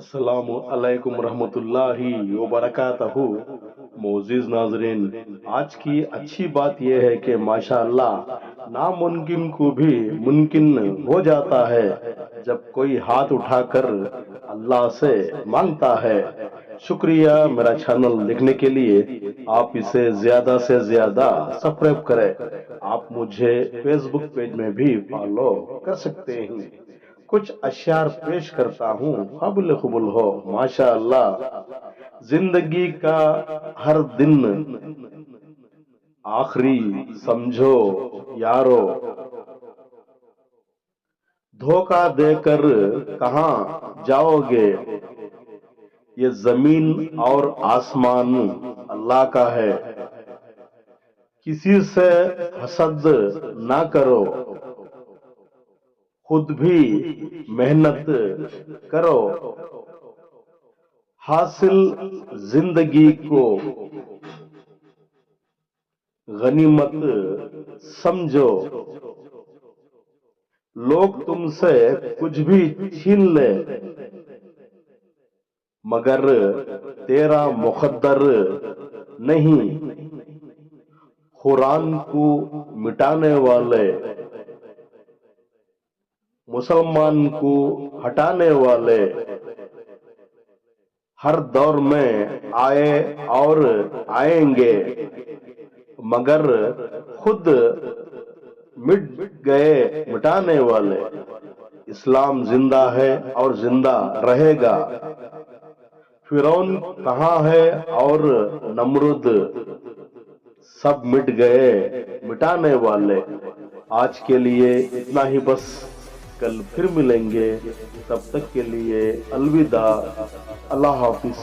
अस्सलाम अलैकुम रहमतुल्लाहि व बरकातहू। मोअज़्ज़िज़ नाज़रीन, आज की अच्छी बात यह है कि माशाअल्लाह नामुमकिन को भी मुमकिन हो जाता है जब कोई हाथ उठाकर अल्लाह से मांगता है। शुक्रिया मेरा चैनल देखने के लिए। आप इसे ज्यादा से ज्यादा सब्सक्राइब करें। आप मुझे फेसबुक पेज में भी फॉलो कर सकते हैं। कुछ अशार पेश करता हूँ, काबिल कबूल हो। माशा अल्लाह। जिंदगी का हर दिन आखिरी समझो यारो, धोखा देकर कहाँ जाओगे। ये जमीन और आसमान अल्लाह का है। किसी से हसद ना करो, खुद भी मेहनत करो। हासिल जिंदगी को गनीमत समझो। लोग तुमसे कुछ भी छीन ले, मगर तेरा मुकद्दर नहीं। कुरान को मिटाने वाले, मुसलमान को हटाने वाले हर दौर में आए और आएंगे, मगर खुद मिट गए मिटाने वाले। इस्लाम जिंदा है और जिंदा रहेगा। फिरौन कहाँ है और नमरूद, सब मिट गए मिटाने वाले। आज के लिए इतना ही बस, कल फिर मिलेंगे। तब तक के लिए अलविदा, अल्लाह हाफिज।